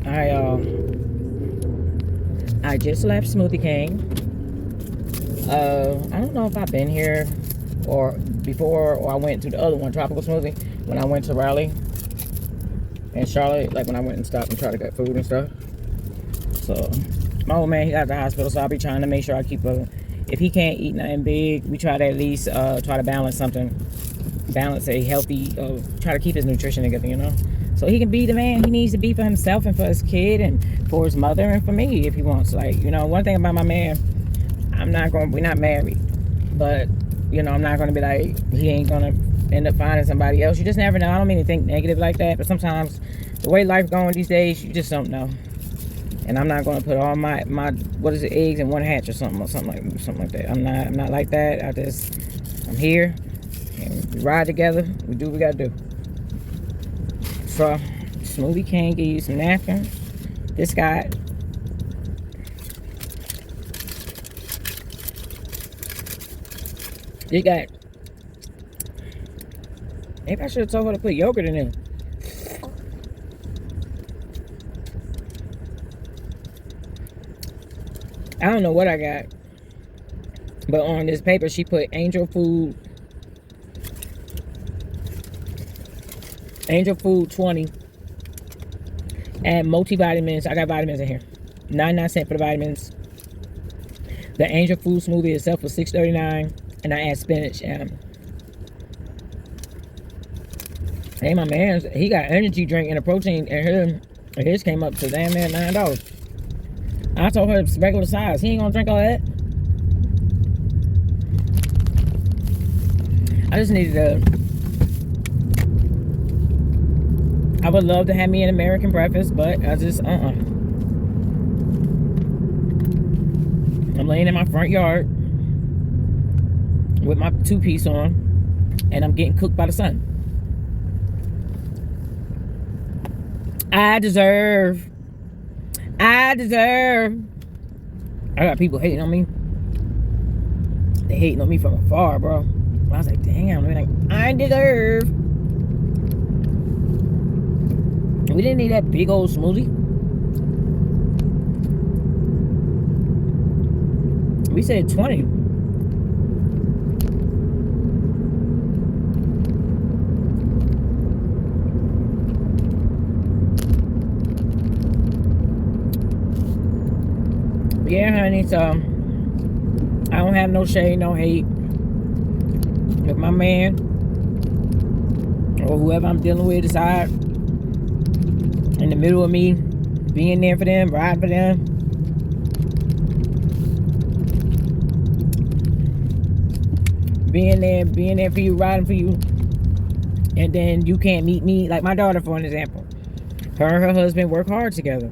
I I just left Smoothie King. I don't know if I've been here or before, or I went to the other one, Tropical Smoothie, when I went to Raleigh and Charlotte, like when I went and stopped and tried to get food and stuff. So my old man, he got the hospital, so I'll be trying to make sure I keep if he can't eat nothing big, we try to at least try to balance something, balance a healthy, try to keep his nutrition together, you know, so he can be the man he needs to be for himself and for his kid and for his mother and for me if he wants. Like, you know, one thing about my man, we're not married, but you know, I'm not gonna be like, he ain't gonna end up finding somebody else. You just never know. I don't mean to think negative like that, but sometimes the way life going these days, you just don't know. And I'm not gonna put all my what is it, eggs in one hatch or something like that. I'm not like that. I'm here and we ride together. We do what we gotta do. So Smoothie King give you some napkins. This guy, you got, maybe I should have told her to put yogurt in there. I don't know what I got, but on this paper she put Angel Food 20 and multivitamins. I got vitamins in here. 99 cents for the vitamins. The Angel Food smoothie itself was $6.39, and I add spinach. And hey, my man, he got energy drink and a protein, and his came up to damn near $9. I told her it's regular size. He ain't gonna drink all that. I just needed I would love to have me an American breakfast, but I just, I'm laying in my front yard with my two-piece on, and I'm getting cooked by the sun. I deserve. I got people hating on me. They hating on me from afar, bro. I was like, damn, they're like, I deserve. We didn't need that big old smoothie. We said 20. Yeah, honey, so I don't have no shade, no hate. If my man or whoever I'm dealing with decide in the middle of me being there for them, riding for them, being there for you, riding for you, and then you can't meet me, like my daughter, for an example. Her and her husband work hard together,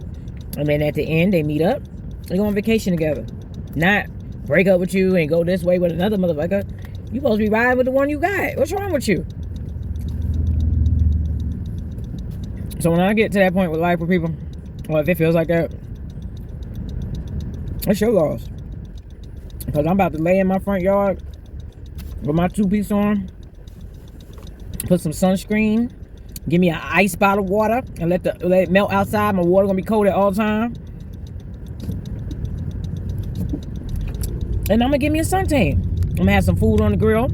and then at the end they meet up, they go on vacation together. Not break up with you and go this way with another motherfucker. You supposed to be riding with the one you got. What's wrong with you? So when I get to that point with life with people, or if it feels like that, it's your loss. Because I'm about to lay in my front yard with my two-piece on, put some sunscreen, give me an ice bottle of water, and let it melt outside. My water gonna be cold at all time. And I'm gonna give me a suntan. I'm gonna have some food on the grill.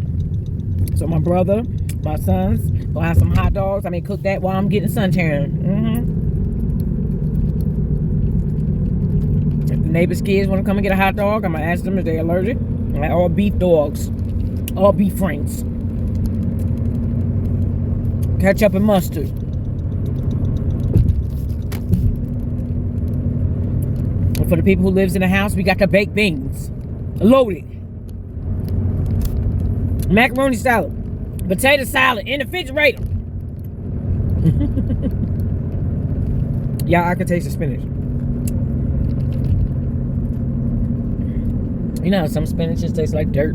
So my brother, my sons, gonna have some hot dogs. I may cook that while I'm getting suntan. If the neighbor's kids wanna come and get a hot dog, I'm gonna ask them if they're allergic. Like all beef dogs, all beef franks, ketchup and mustard. And for the people who lives in the house, we got the baked beans. Loaded. Macaroni salad. Potato salad in the refrigerator. Yeah, I can taste the spinach. You know how some spinach just tastes like dirt?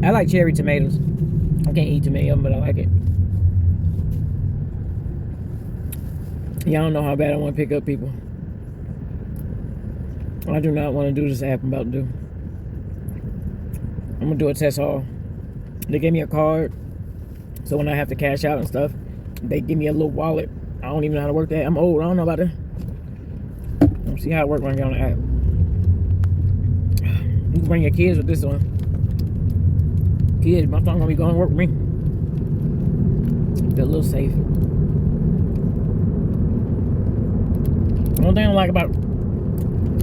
I like cherry tomatoes. I can't eat tomato, but I like it. Y'all don't know how bad I want to pick up people. I do not want to do this app I'm about to do. I'm going to do a test haul. They gave me a card So when I have to cash out and stuff, they give me a little wallet. I don't even know how to work that. I'm old. I don't know about that. Let's see how it works when I get on the app. You can bring your kids with this one. Kids, my phone gonna be going to work with me. Feel a little safe. The only thing I don't like about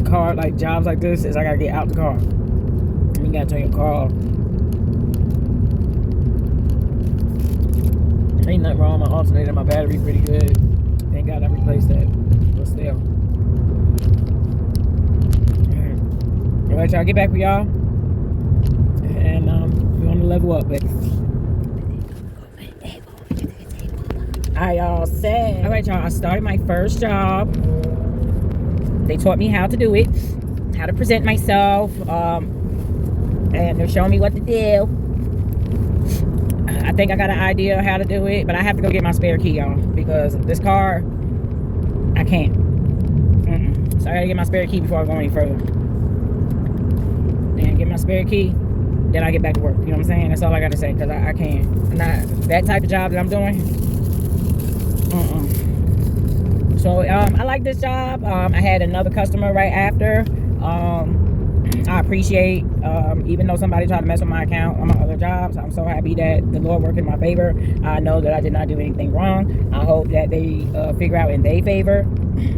car, like jobs like this, is I gotta get out the car. You gotta turn your car off. Ain't nothing wrong with my alternator. My battery pretty good. Thank God I replaced that. But still. Alright, y'all, get back with y'all. And we're on the level up, baby. Alright, y'all, set. Alright, y'all, I started my first job. They taught me how to do it, how to present myself, and they're showing me what to do. I think I got an idea of how to do it, but I have to go get my spare key, y'all, because this car, I can't. So I gotta get my spare key before I go any further. And get my spare key, then I get back to work. You know what I'm saying? That's all I gotta say, because I can't. That type of job that I'm doing. So I like this job. I had another customer right after. I appreciate, even though somebody tried to mess with my account on my other jobs, I'm so happy that the Lord worked in my favor. I know that I did not do anything wrong. I hope that they figure out in their favor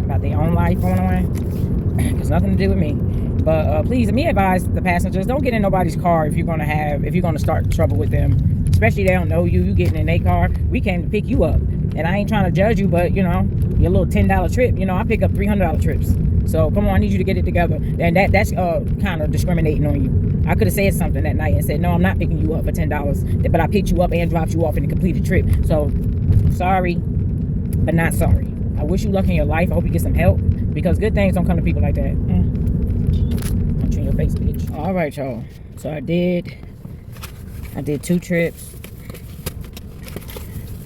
about their own life going on. It's nothing to do with me. But please, me advise the passengers, don't get in nobody's car if you're gonna start trouble with them. Especially they don't know you. You getting in their car. We came to pick you up. And I ain't trying to judge you, but, you know, your little $10 trip, you know, I pick up $300 trips. So, come on, I need you to get it together. And that's kind of discriminating on you. I could have said something that night and said, no, I'm not picking you up for $10. But I picked you up and dropped you off in a completed trip. So, sorry, but not sorry. I wish you luck in your life. I hope you get some help. Because good things don't come to people like that. Punch you in your face, bitch. All right, y'all. So, I did 2 trips.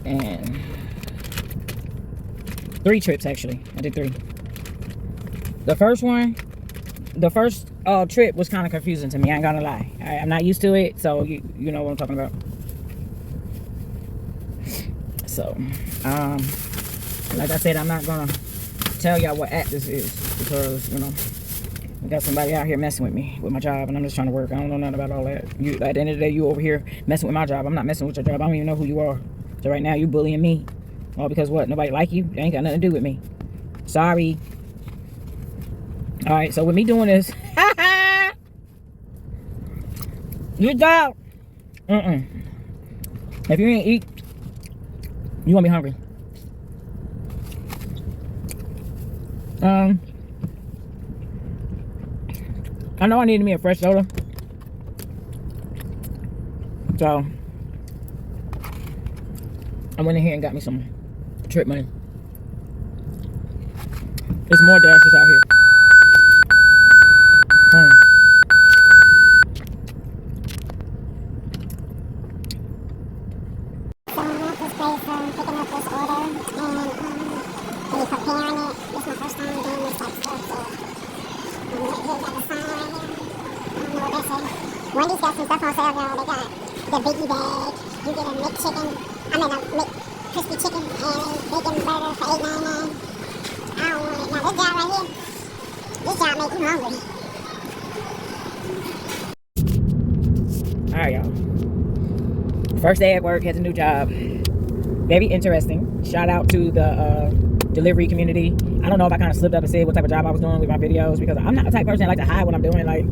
And 3 trips, actually. I did 3. The first trip was kind of confusing to me. I ain't gonna lie. I'm not used to it, so you know what I'm talking about. So, like I said, I'm not gonna tell y'all what app this is because, you know, I got somebody out here messing with me with my job, and I'm just trying to work. I don't know nothing about all that. At the end of the day, you over here messing with my job. I'm not messing with your job. I don't even know who you are. So right now, you bullying me. All because what? Nobody like you? It ain't got nothing to do with me. Sorry. All right, so with me doing this, good job. If you ain't eat, you gonna be hungry. I know I needed me a fresh soda, so I went in here and got me some trip money. There's more dashes out here. Wendy's got some stuff on sale, y'all. They got the Biggie Bag. You get a McChicken. I mean, a McCrispy Chicken and a bacon burger for $8.99. I don't want it. Now, this job right here, this job make you hungry. Alright, y'all. First day at work, has a new job. Very interesting. Shout out to the delivery community. I don't know if I kind of slipped up and said what type of job I was doing with my videos, because I'm not the type of person that like to hide what I'm doing. Like,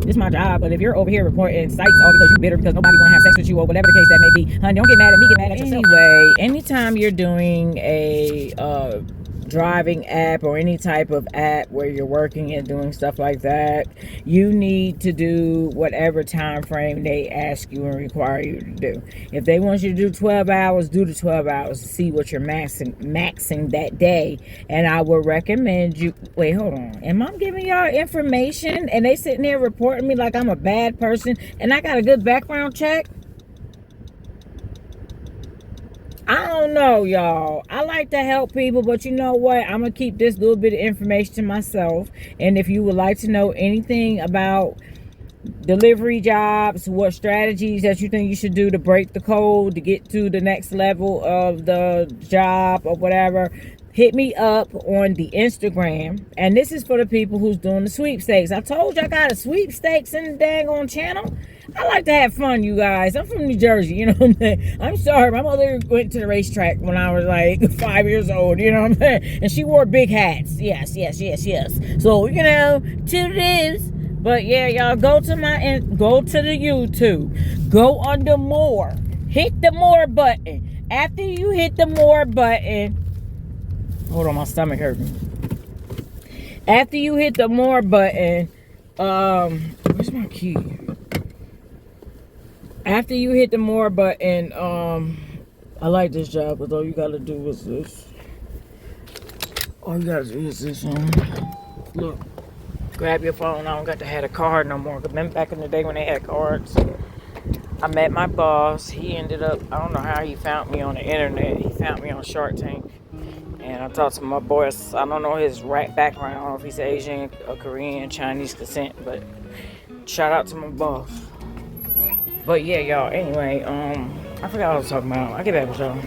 it's my job. But if you're over here reporting sites all because you're bitter because nobody want to have sex with you or whatever the case that may be, honey, don't get mad at me, get mad at yourself. Anyway, anytime you're doing a driving app or any type of app where you're working and doing stuff like that, you need to do whatever time frame they ask you and require you to do. If they want you to do 12 hours, do the 12 hours to see what you're maxing that day. And I would recommend you, wait, hold on, am I giving y'all information and they sitting there reporting me like I'm a bad person and I got a good background check? I don't know, y'all. I like to help people, but you know what? I'm going to keep this little bit of information to myself. And if you would like to know anything about delivery jobs, what strategies that you think you should do to break the code to get to the next level of the job or whatever, hit me up on the Instagram. And this is for the people who's doing the sweepstakes. I told you I got a sweepstakes in the daggone channel. I like to have fun, you guys. I'm from New Jersey, you know what I'm saying? I'm sorry, my mother went to the racetrack when I was like 5 years old, you know what I'm saying? And she wore big hats. Yes. So, you know, to this. But yeah, y'all, go to the YouTube. Go under more. Hit the more button. After you hit the more button, hold on, my stomach hurting. After you hit the more button, where's my key? After you hit the more button, I like this job, but all you gotta do is this. All you gotta do is this. Look, grab your phone. I don't got to have a card no more. Cause remember back in the day when they had cards. I met my boss. He ended up, I don't know how he found me on the internet. He found me on Shark Tank. And I talked to my boss. I don't know his right background. I don't know if he's Asian or Korean, Chinese descent, but shout out to my boss. But yeah, y'all, anyway, I forgot what I was talking about. I'll get back with y'all.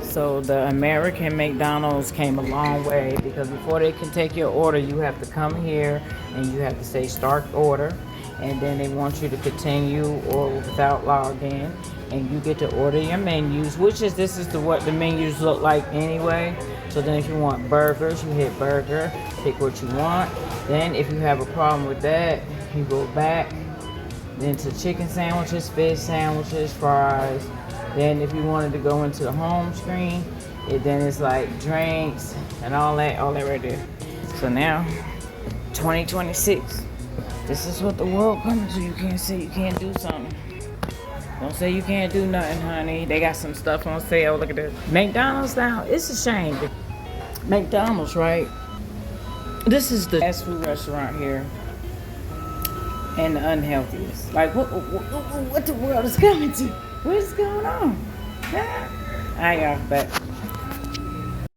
So the American McDonald's came a long way because before they can take your order, you have to come here and you have to say start order. And then they want you to continue or without login. And you get to order your menus, which is, this is what the menus look like anyway. So then if you want burgers, you hit burger, pick what you want. Then if you have a problem with that, you go back. Then to chicken sandwiches, fish sandwiches, fries. Then if you wanted to go into the home screen, then it's like drinks and all that right there. So now, 2026, this is what the world coming to. You can't say you can't do something. Don't say you can't do nothing, honey. They got some stuff on sale. Look at this. McDonald's now, it's a shame. McDonald's, right? This is the fast food restaurant here. And the unhealthiest. Like, what the world is coming to? What is going on? Alright, y'all, back.